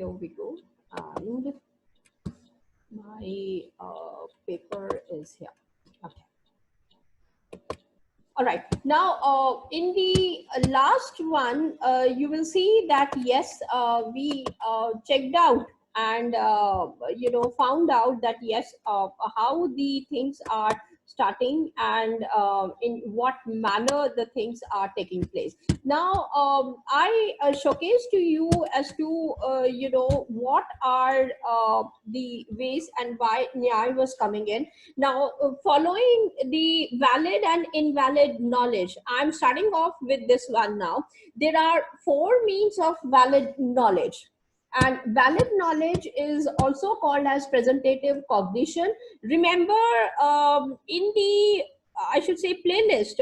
here we go. And my paper is here. Okay. All right. Now, in the last one, you will see that yes, we checked out and found out that yes, how the things are starting and in what manner the things are taking place. Now, I showcase to you as to what are the ways and why Nyaya was coming in. Now, following the valid and invalid knowledge, I'm starting off with this one now. There are four means of valid knowledge. And valid knowledge is also called as presentative cognition. Remember, in the I should say playlist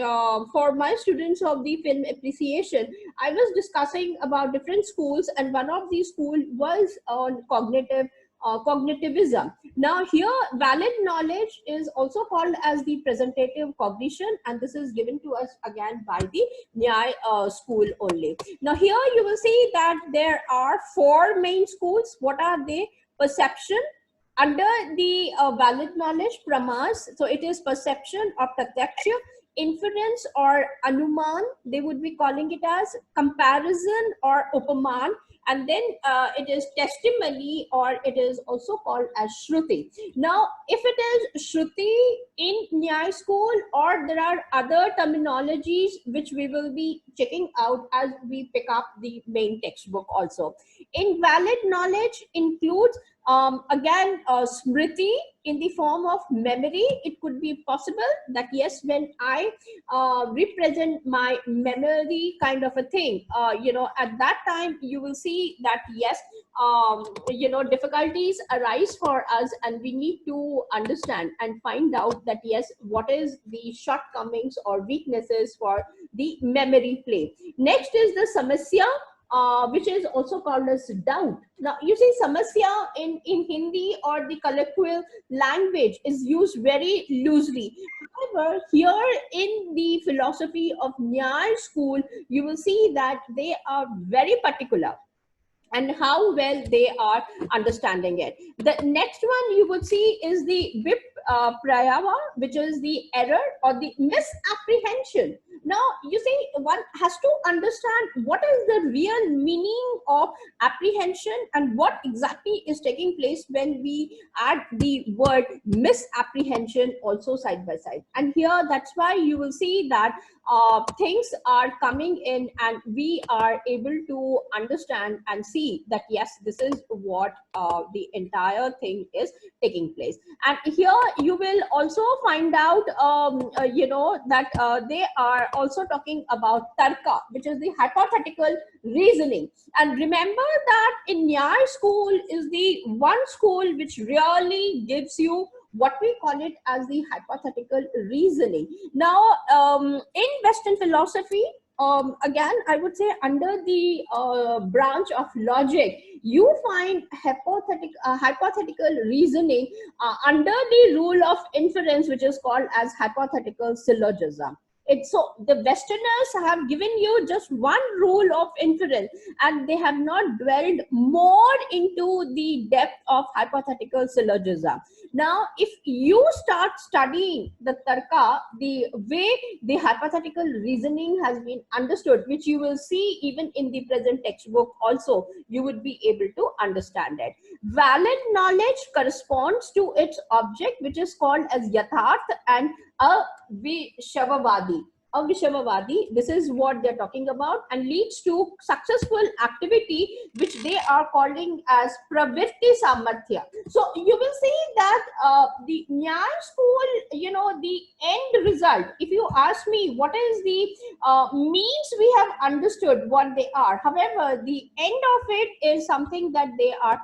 for my students of the film appreciation, I was discussing about different schools, and one of these school was on cognitivism. Now here, valid knowledge is also called as the presentative cognition, and this is given to us again by the Nyaya school only. Now here you will see that there are four main schools. What are they? Perception. Under the valid knowledge, pramas, so it is perception or pratyaksha, inference or anuman, they would be calling it as comparison or upaman, and then it is testimony, or it is also called as shruti. Now, if it is shruti in Nyaya school, or there are other terminologies which we will be checking out as we pick up the main textbook also. Invalid knowledge includes again smriti in the form of memory. It could be possible that yes, when I represent my memory kind of a thing, at that time you will see that yes, difficulties arise for us, and we need to understand and find out that yes, what is the shortcomings or weaknesses for the memory play. Next is the samasya, which is also called as doubt. Now, you see, samasya in Hindi or the colloquial language is used very loosely. However, here in the philosophy of Nyaya school, you will see that they are very particular and how well they are understanding it. The next one you would see is the vip prayava, which is the error or the misapprehension. Now, you see, one has to understand what is the real meaning of apprehension and what exactly is taking place when we add the word misapprehension also side by side. And here, that's why you will see that things are coming in, and we are able to understand and see that yes, this is what the entire thing is taking place. And here you will also find out that they are also talking about tarka, which is the hypothetical reasoning. And remember that in Nyaya school is the one school which really gives you what we call it as the hypothetical reasoning. Now, in Western philosophy, again, I would say under the branch of logic, you find hypothetical reasoning under the rule of inference, which is called as hypothetical syllogism. So the Westerners have given you just one rule of inference, and they have not dwelled more into the depth of hypothetical syllogism. Now, if you start studying the tarka, the way the hypothetical reasoning has been understood, which you will see even in the present textbook also, you would be able to understand it. Valid knowledge corresponds to its object, which is called as yatharth and Avishavavadi. Avishavavadi, this is what they're talking about, and leads to successful activity, which they are calling as pravritti samarthya. So you will see that the Nyaya school, the end result, if you ask me what is the means, we have understood what they are. However, the end of it is something that they are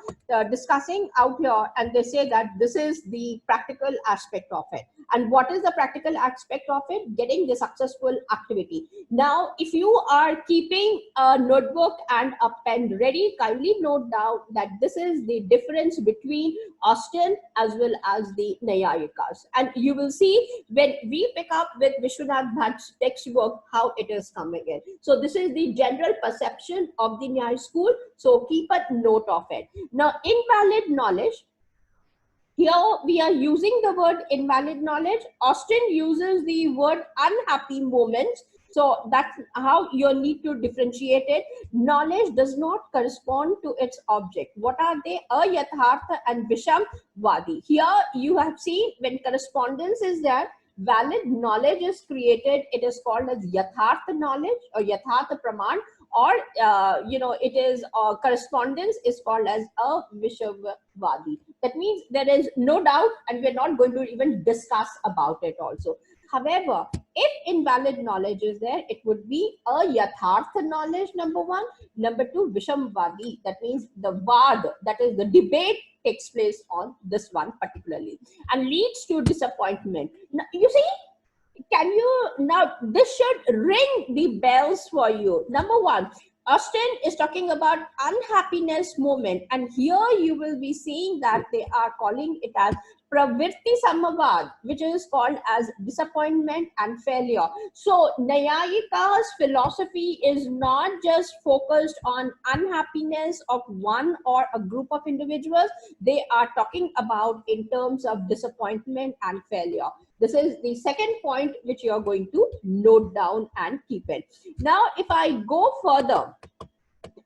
discussing out here, and they say that this is the practical aspect of it. And what is the practical aspect of it? Getting the successful purposeful activity. Now, if you are keeping a notebook and a pen ready, kindly note down that this is the difference between Austen as well as the Nyayikas. And you will see when we pick up with Vishwanath Bhatt's textbook, how it is coming in. So this is the general perception of the Nyaya school. So keep a note of it. Now, invalid knowledge. Here we are using the word invalid knowledge. Austen uses the word unhappy moments. So that's how you need to differentiate it. Knowledge does not correspond to its object. What are they? Ayathartha and Visham Vadi. Here you have seen when correspondence is there, valid knowledge is created. It is called as yathartha knowledge or yathartha praman, or it is correspondence is called as a Vishavvadi. That means there is no doubt, and we're not going to even discuss about it also. However, if invalid knowledge is there, it would be a yathartha knowledge, number one. Number two, Vishamvadi. That means the vad, that is the debate, takes place on this one particularly and leads to disappointment. Now, you see, can you now, this should ring the bells for you. Number one, Austen is talking about unhappiness moment, and here you will be seeing that they are calling it as pravriti samavad, which is called as disappointment and failure. So Nyayika's philosophy is not just focused on unhappiness of one or a group of individuals. They are talking about in terms of disappointment and failure. This is the second point which you are going to note down and keep it. Now, if I go further,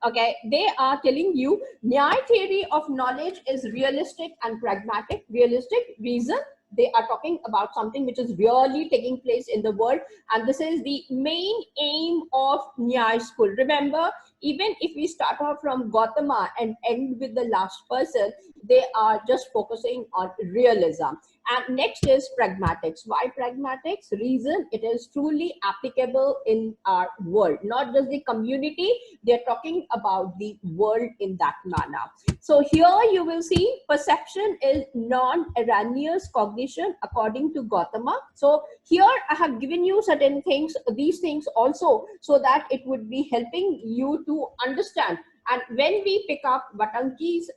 okay, they are telling you Nyaya theory of knowledge is realistic and pragmatic. Realistic reason, they are talking about something which is really taking place in the world, and this is the main aim of Nyaya school. Remember, even if we start off from Gautama and end with the last person, they are just focusing on realism. And next is pragmatics. Why pragmatics? Reason, it is truly applicable in our world, not just the community. They're talking about the world in that manner. So here you will see perception is non-erroneous cognition according to Gautama. So here I have given you certain things, these things also, so that it would be helping you to understand. And when we pick up Vatanki's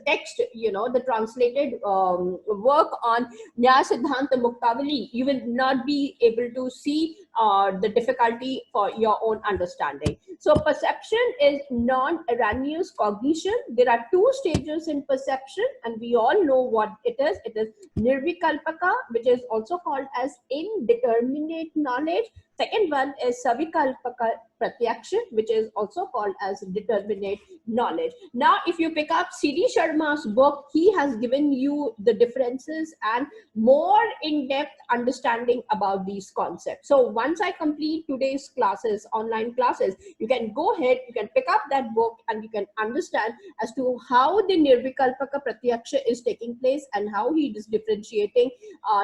text, the translated work on Nyaya Siddhanta Muktavali, you will not be able to see the difficulty for your own understanding. So perception is non-erroneous cognition. There are two stages in perception, and we all know what it is. It is nirvikalpaka, which is also called as indeterminate knowledge. Second one is savikalpaka pratyaksha, which is also called as determinate knowledge. Now, if you pick up C.D. Sharma's book, he has given you the differences and more in-depth understanding about these concepts. So once I complete today's classes, online classes, you can go ahead, you can pick up that book, and you can understand as to how the nirvikalpaka pratyaksha is taking place and how he is differentiating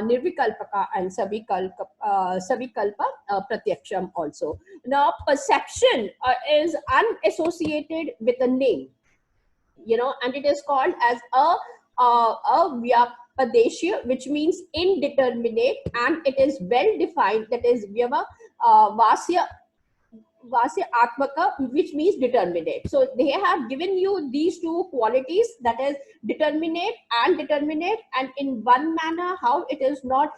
nirvikalpaka and savikalpa pratyaksham also. Now, perception is unassociated with a name, and it is called as a vyapadeshya, which means indeterminate, and it is well defined. That is vyava vasya atmaka, which means determinate. So they have given you these two qualities, that is determinate and determinate, and in one manner how it is not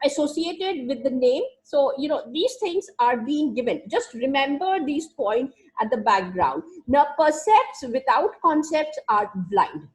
associated with the name. So these things are being given. Just remember these points at the background. Now, percepts without concepts are blind.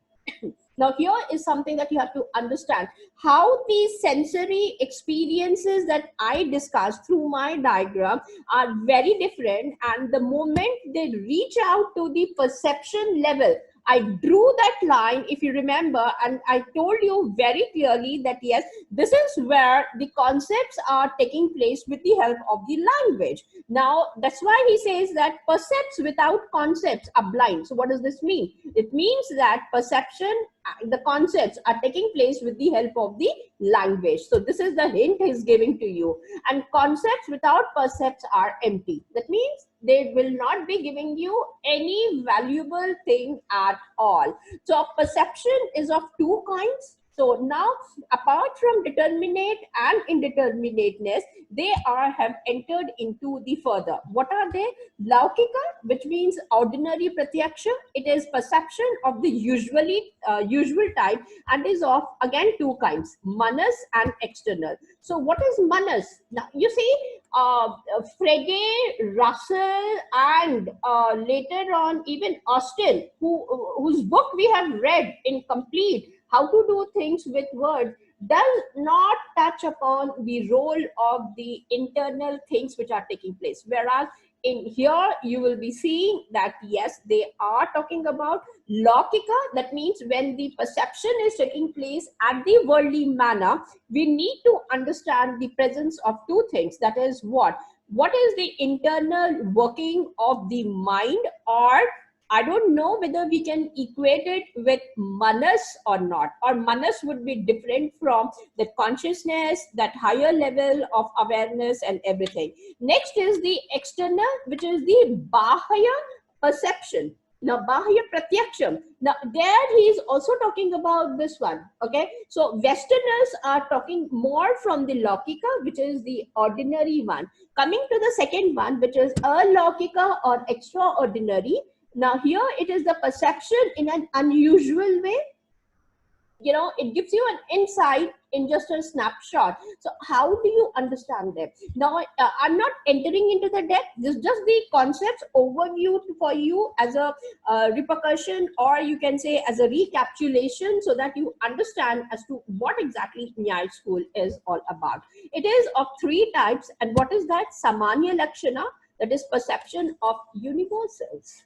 Now, here is something that you have to understand, how these sensory experiences that I discussed through my diagram are very different, and the moment they reach out to the perception level, I drew that line, if you remember, and I told you very clearly that yes, this is where the concepts are taking place with the help of the language. Now, that's why he says that percepts without concepts are blind. So what does this mean? It means that perception, the concepts are taking place with the help of the language. So this is the hint he's giving to you. And concepts without percepts are empty. That means they will not be giving you any valuable thing at all. So perception is of two kinds. So now, apart from determinate and indeterminateness, they have entered into the further. What are they? Laukika, which means ordinary pratyaksha. It is perception of the usual type, and is of again two kinds: manas and external. So what is manas? Now you see, Frege, Russell, and later on even Austin, whose book we have read in complete, How to Do Things with Words, does not touch upon the role of the internal things which are taking place. Whereas in here, you will be seeing that yes, they are talking about Laukika. That means when the perception is taking place at the worldly manner, we need to understand the presence of two things. That is what is the internal working of the mind, or I don't know whether we can equate it with manas or not, or manas would be different from the consciousness, that higher level of awareness and everything. Next is the external, which is the bahaya perception. Now, bahaya pratyaksham. Now, there he is also talking about this one. Okay, so Westerners are talking more from the laukika, which is the ordinary one. Coming to the second one, which is alaukika or extraordinary. Now here it is the perception in an unusual way. You know, it gives you an insight in just a snapshot. So how do you understand them? Now I'm not entering into the depth. This is just the concepts overview for you as a repercussion, or you can say as a recapitulation, so that you understand as to what exactly Nyaya school is all about. It is of three types. And what is that? Samanya Lakshana, that is perception of universals.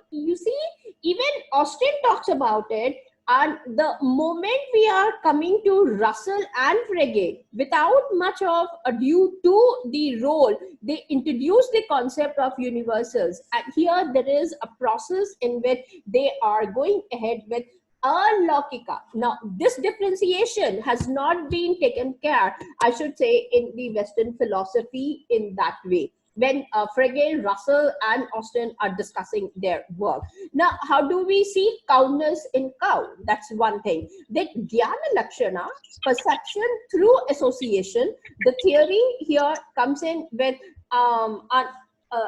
You see, even Austin talks about it. And the moment we are coming to Russell and Frege, without much of ado to the role, they introduce the concept of universals. And here there is a process in which they are going ahead with alaukika. Now, this differentiation has not been taken care, I should say, in the Western philosophy in that way, when Frege, Russell, and Austin are discussing their work. Now, how do we see cowness in cow? That's one thing. Then Jnana Lakshana, perception through association. The theory here comes in with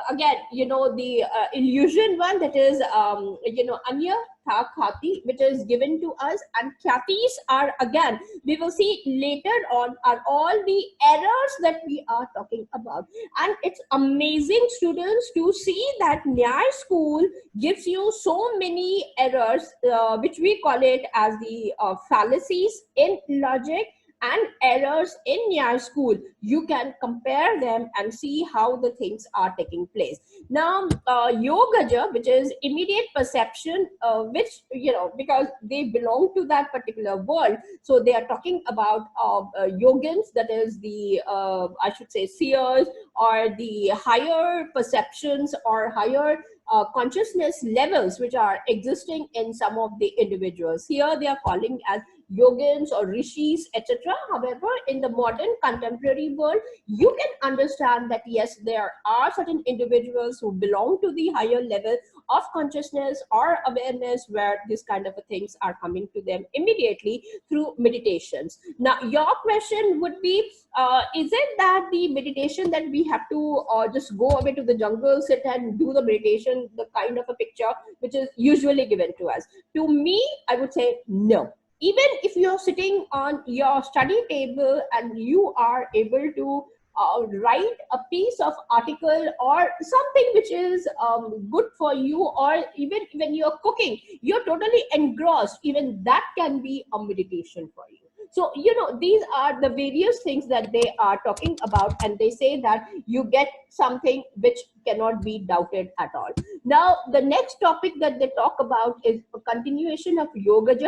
again, you know, the illusion one, that is, you know, Anya Tha Khati, which is given to us, and Khatis are, again, we will see later on, are all the errors that we are talking about. And it's amazing, students, to see that Nyaya school gives you so many errors, which we call it as the fallacies in logic and errors in Nyaya school. You can compare them and see how the things are taking place. Now, Yogaja, which is immediate perception, which, you know, because they belong to that particular world, so they are talking about yogins, that is the, I should say, seers, or the higher perceptions or higher consciousness levels which are existing in some of the individuals. Here they are calling as yogins or rishis, etc. However, in the modern contemporary world, you can understand that yes, there are certain individuals who belong to the higher level of consciousness or awareness, where these kind of things are coming to them immediately through meditations. Now, your question would be, is it that the meditation that we have to just go away to the jungle, sit and do the meditation, the kind of a picture which is usually given to us? To me, I would say no. Even if you're sitting on your study table and you are able to write a piece of article or something which is good for you, or even when you're cooking, you're totally engrossed, even that can be a meditation for you. So, you know, these are the various things that they are talking about, and they say that you get something which cannot be doubted at all. Now, the next topic that they talk about is a continuation of Yogaja.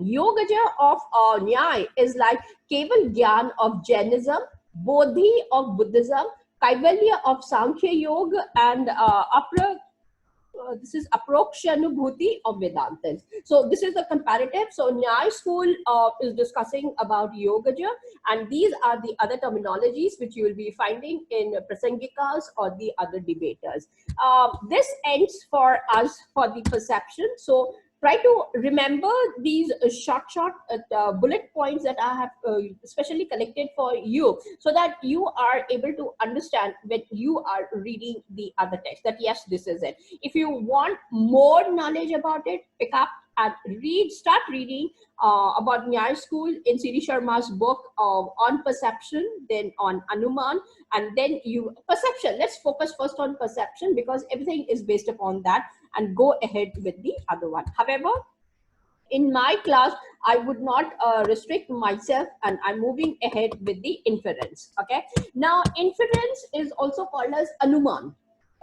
Yogaja of Nyaya is like Keval Gyan of Jainism, Bodhi of Buddhism, Kaivalya of Sankhya Yoga, and this is Aprokshanubhuti of Vedantas. So this is the comparative. So Nyaya school is discussing about Yogaja, and these are the other terminologies which you will be finding in Prasangikas or the other debaters. This ends for us for the perception. So try to remember these short bullet points that I have specially collected for you, so that you are able to understand when you are reading the other text, that yes, this is it. If you want more knowledge about it, pick up and start reading about Nyaya school in Siri Sharma's book on perception, then on Anuman, and then you perception. Let's focus first on perception, because everything is based upon that, and go ahead with the other one. However, in my class, I would not restrict myself, and I'm moving ahead with the inference. Okay. Now, inference is also called as Anuman.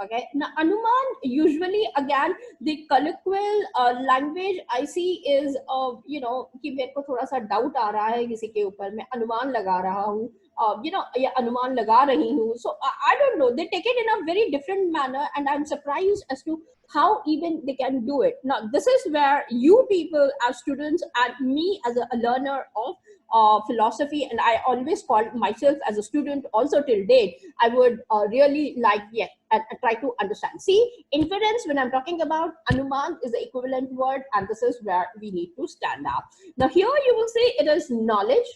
Okay. Now, Anuman usually, again, the colloquial language I see is, कि मेरे को थोड़ा सा doubt आ रहा है किसी के ऊपर, मैं अनुमान लगा रहा हूँ, या अनुमान लगा रही हूँ. So I don't know. They take it in a very different manner, and I'm surprised as to how even they can do it. Now, this is where you people as students, and me as a learner of philosophy, and I always call myself as a student also till date, I would really like, yeah, and try to understand. See, inference, when I'm talking about Anuman, is the equivalent word, and this is where we need to stand up. Now, here you will see it is knowledge,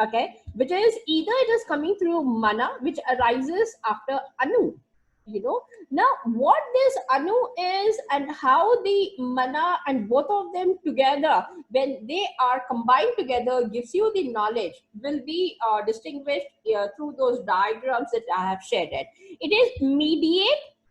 okay, which is either it is coming through mana, which arises after Anu, you know. Now, what this Anu is, and how the mana and both of them together, when they are combined together, gives you the knowledge, will be distinguished through those diagrams that I have shared. It is mediate.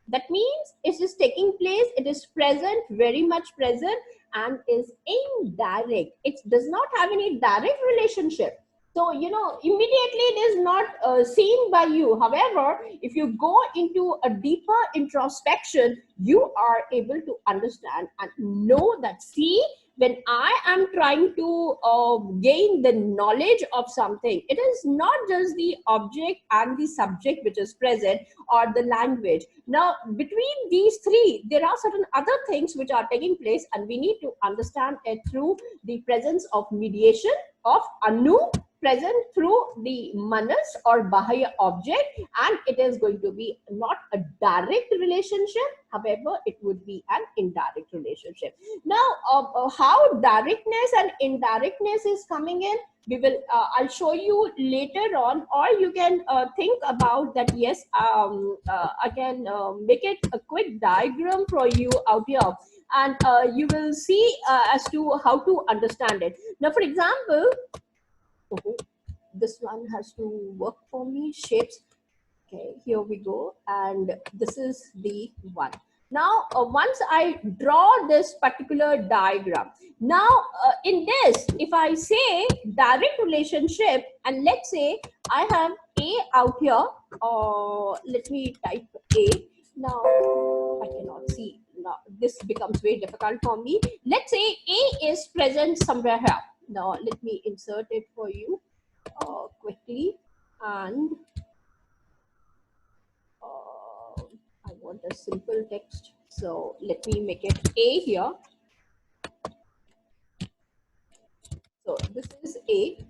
That means it is taking place, it is present, very much present, and is indirect. It does not have any direct relationship. So, immediately it is not seen by you. However, if you go into a deeper introspection, you are able to understand and know that, see, when I am trying to gain the knowledge of something, it is not just the object and the subject which is present, or the language. Now, between these three, there are certain other things which are taking place, and we need to understand it through the presence of mediation of Anu, present through the manas or bahaya object, and it is going to be not a direct relationship, however it would be an indirect relationship. Now, how directness and indirectness is coming in, we will I'll show you later on, or you can think about that. Yes, I can make it a quick diagram for you out here, and you will see as to how to understand it. Now, for example, okay, this one has to work for me, shapes. Okay, here we go, and this is the one. Now, once I draw this particular diagram, now in this, if I say direct relationship, and let's say I have A out here, let me type A. Now, I cannot see. Now, this becomes very difficult for me. Let's say A is present somewhere here. Now, let me insert it for you quickly, and I want a simple text, so let me make it A here. So this is A.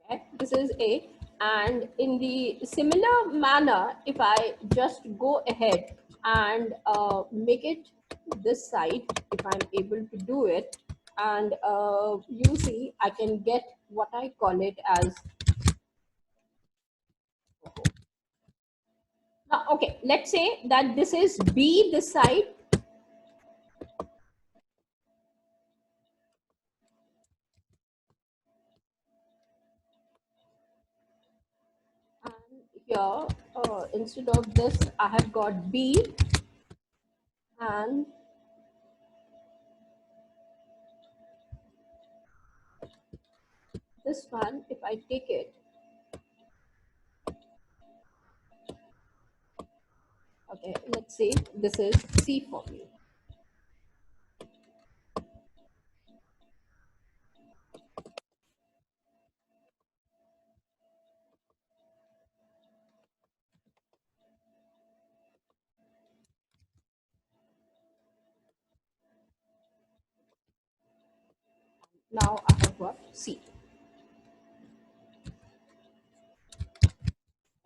Okay, this is A, and in the similar manner, if I just go ahead and make it this side, if I'm able to do it, and you see, I can get what I call it as. Now, okay, let's say that this is B this side, and here instead of this I have got B, and this one, if I take it, okay, let's say this is C for me. Now I have got C.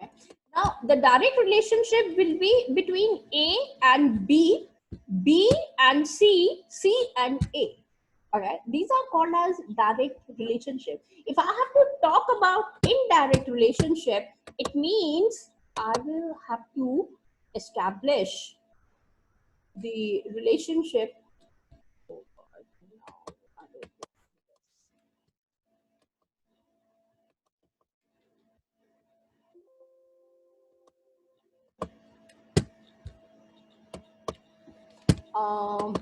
Okay. Now, the direct relationship will be between A and B, B and C, C and A. All right, these are called as direct relationship. If I have to talk about indirect relationship, it means I will have to establish the relationship. Um,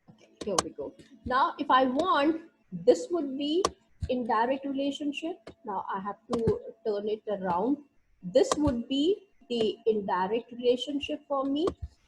okay, here we go. Now, if I want, this would be indirect relationship. Now I have to turn it around. This would be the indirect relationship for me.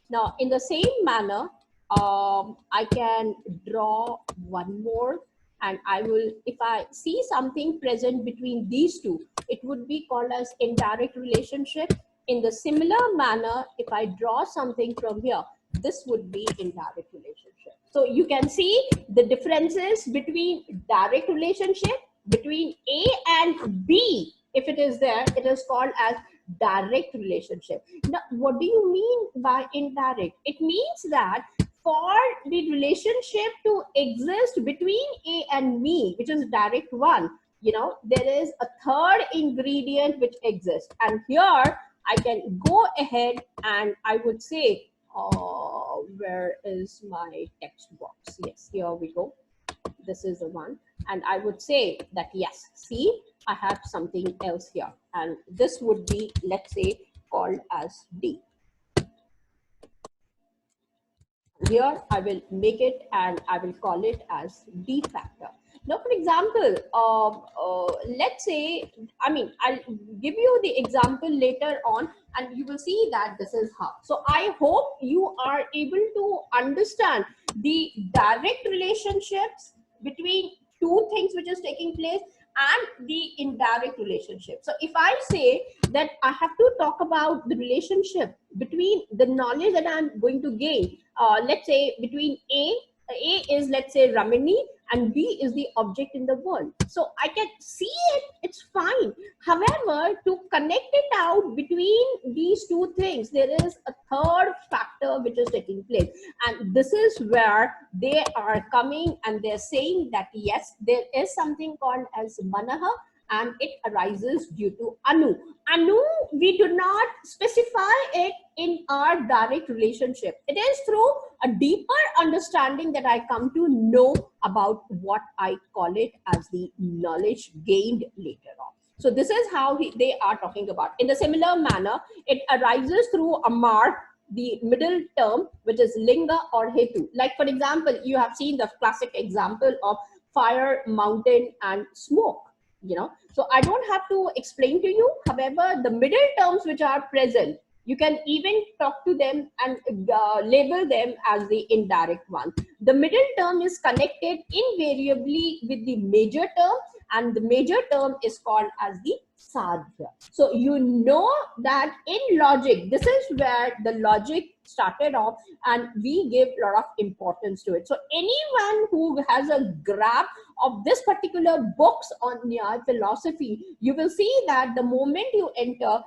Now, in the same manner, I can draw one more, and I will, if I see something present between these two, it would be called as indirect relationship. In the similar manner, if I draw something from here, this would be indirect relationship. So you can see the differences between direct relationship between A and B. If it is there, it is called as direct relationship. Now, what do you mean by indirect? It means that for the relationship to exist between A and me, which is direct one, there is a third ingredient which exists. And here I can go ahead and I would say, where is my text box? Yes, here we go. This is the one. And I would say that, yes, see, I have something else here. And this would be, let's say, called as D. Here I will make it and I will call it as D factor. Now, for example, let's say, I'll give you the example later on and you will see that this is how. So I hope you are able to understand the direct relationships between two things which is taking place and the indirect relationship. So if I say that I have to talk about the relationship between the knowledge that I'm going to gain, let's say between A is, let's say, Ramini, and B is the object in the world. So I can see it, it's fine. However, to connect it out between these two things, there is a third factor which is taking place. And this is where they are coming and they're saying that, yes, there is something called as Manaha, and it arises due to Anu. Anu, we do not specify it in our direct relationship. It is through a deeper understanding that I come to know about what I call it as the knowledge gained later on. So this is how they are talking about. In a similar manner, it arises through Amar, the middle term, which is Linga or Hetu. Like, for example, you have seen the classic example of fire, mountain, and smoke. So I don't have to explain to you. However, the middle terms which are present, you can even talk to them and label them as the indirect one. The middle term is connected invariably with the major term, and the major term is called as the sadhya. So you know that in logic, this is where the logic started off, and we give a lot of importance to it. So anyone who has a grasp of this particular books on Nyaya philosophy, you will see that the moment you enter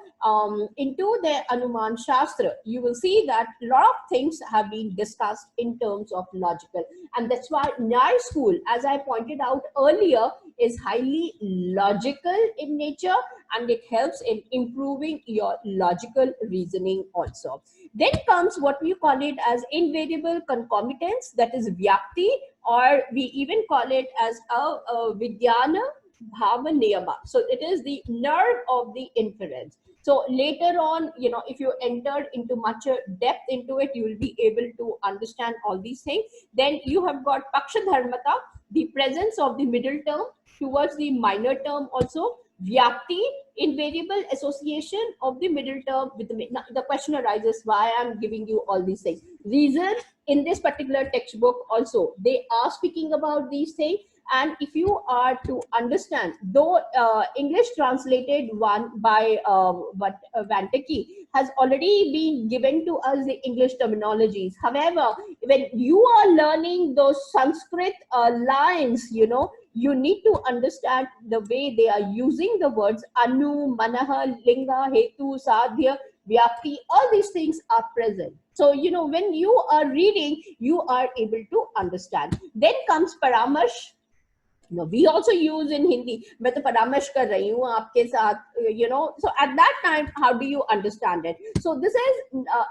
into the Anuman Shastra, you will see that a lot of things have been discussed in terms of logical. And that's why Nyaya school, as I pointed out earlier, is highly logical in nature, and it helps in improving your logical reasoning also. Then comes what we call it as invariable concomitance, that is Vyapti, or we even call it as a Vidyana Bhava Niyama. So it is the nerve of the inference. So later on, if you entered into much depth into it, you will be able to understand all these things. Then you have got Paksha Dharmata, the presence of the middle term towards the minor term also. Vyapti, invariable association of the middle term with the question arises, why I'm giving you all these things. Reason, in this particular textbook also, they are speaking about these things. And if you are to understand, though English translated one by Vanteki has already been given to us the English terminologies. However, when you are learning those Sanskrit lines, you need to understand the way they are using the words anu, manaha, linga, hetu, sadhya, vyakti. All these things are present. So, when you are reading, you are able to understand. Then comes paramash. No, we also use in Hindi. मैं तो परामर्श कर रही हूँ आपके साथ, So at that time, how do you understand it? So this is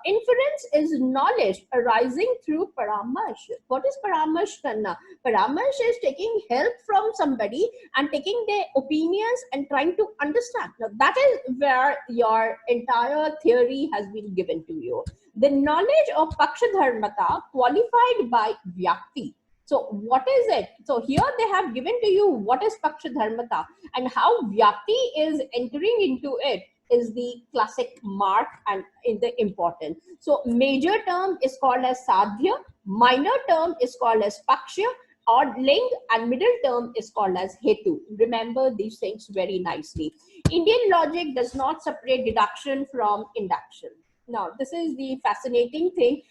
inference is knowledge arising through paramarsh. What is paramarsh karna? Paramarsh is taking help from somebody and taking their opinions and trying to understand. Now that is where your entire theory has been given to you. The knowledge of pakshadharmata qualified by vyakti. So what is it? So here they have given to you what is Paksha Dharmata, and how Vyakti is entering into it is the classic mark and in the important. So major term is called as Sadhya, minor term is called as Paksha, odd ling, and middle term is called as Hetu. Remember these things very nicely. Indian logic does not separate deduction from induction. Now, this is the fascinating thing.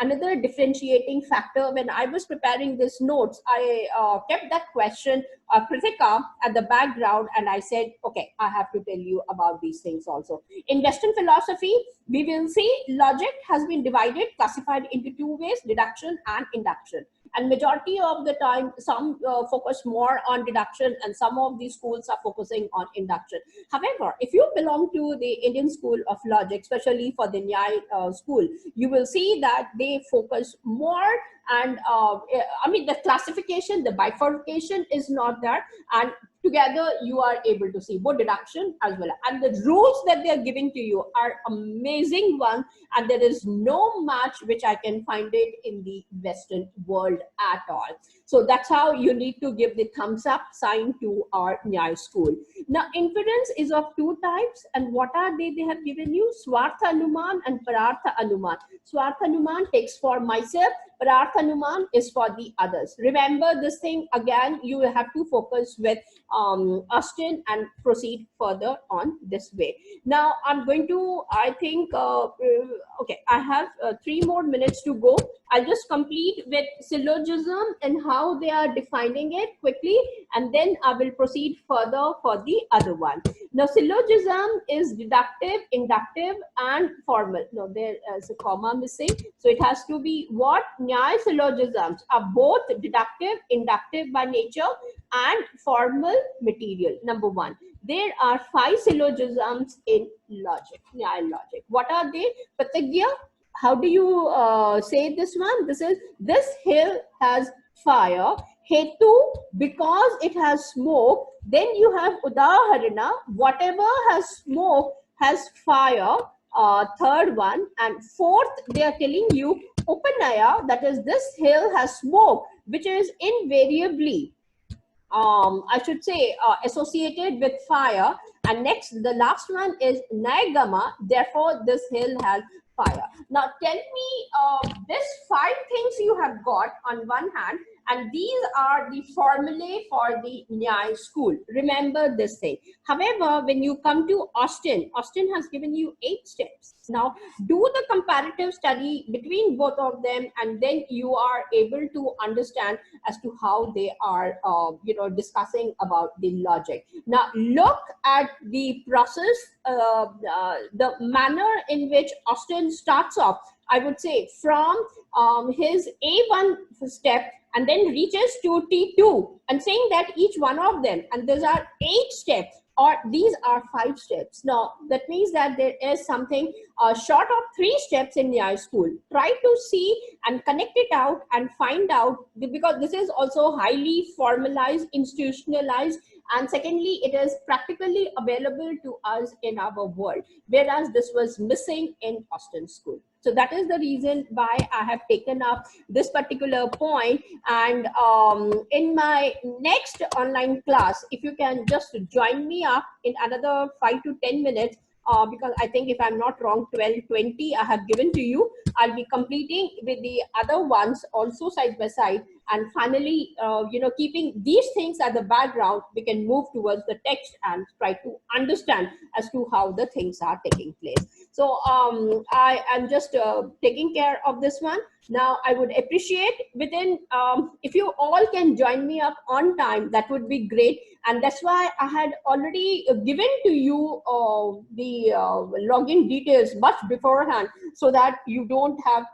Another differentiating factor, when I was preparing these notes, I kept that question, Kritika, at the background, and I said, okay, I have to tell you about these things also. In Western philosophy, we will see logic has been divided, classified into two ways, deduction and induction. And majority of the time, some focus more on deduction, and some of these schools are focusing on induction. However, if you belong to the Indian school of logic, especially for the Nyaya school, you will see that they focus more, and the classification, the bifurcation is not there, and together you are able to see both deduction as well. And the rules that they are giving to you are amazing one, and there is no match which I can find it in the Western world at all. So that's how you need to give the thumbs up sign to our Nyaya school. Now, inference is of two types, and what are they? They have given you Swartha Anuman and Parartha Anuman. Swartha Anuman takes for myself, Parartha Anuman is for the others. Remember this thing again, you have to focus with Austin and proceed further on this way. Now, I'm going to, I think, okay, I have 3 more minutes to go. I'll just complete with syllogism and how they are defining it quickly, and then I will proceed further for the other one. Now, syllogism is deductive, inductive, and formal. No, there is a comma missing. So it has to be what? Nyaya syllogisms are both deductive, inductive by nature, and formal material. Number one. There are 5 syllogisms in logic, Nyaya logic. What are they? Pratigya. How do you say this one? This is, this hill has fire. Hetu, because it has smoke. Then you have Udaharana, whatever has smoke has fire. Third one. And fourth, they are telling you Upanaya, that is, this hill has smoke, which is invariably, I should say, associated with fire. And next, the last one is Naigama, therefore this hill has fire. Now tell me, this 5 things you have got on one hand, and these are the formulae for the Nyaya school. Remember this thing. However, when you come to Austin, Austin has given you 8 steps. Now, do the comparative study between both of them, and then you are able to understand as to how they are, discussing about the logic. Now, look at the process, the manner in which Austin starts off. I would say from his A1 step, and then reaches to T2, and saying that each one of them, and these are 8 steps, or these are 5 steps. Now, that means that there is something short of 3 steps in Nyaya school. Try to see and connect it out and find out, because this is also highly formalized, institutionalized, and secondly, it is practically available to us in our world, whereas this was missing in Austin school. So that is the reason why I have taken up this particular point. And in my next online class, if you can just join me up in another 5 to 10 minutes, because I think, if I'm not wrong, 12:20 I have given to you. I'll be completing with the other ones also side by side. And finally, keeping these things at the background, we can move towards the text and try to understand as to how the things are taking place. So I am just taking care of this one. Now, I would appreciate within, if you all can join me up on time, that would be great. And that's why I had already given to you the login details much beforehand, so that you don't have,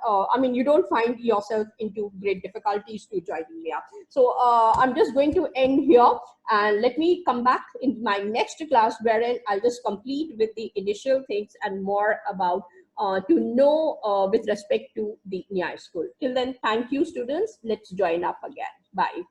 you don't find yourself into great difficulties to joining me up. So I'm just going to end here, and let me come back in my next class, wherein I'll just complete with the initial things and more about to know with respect to the Nyaya school. Till then, thank you, students. Let's join up again. Bye.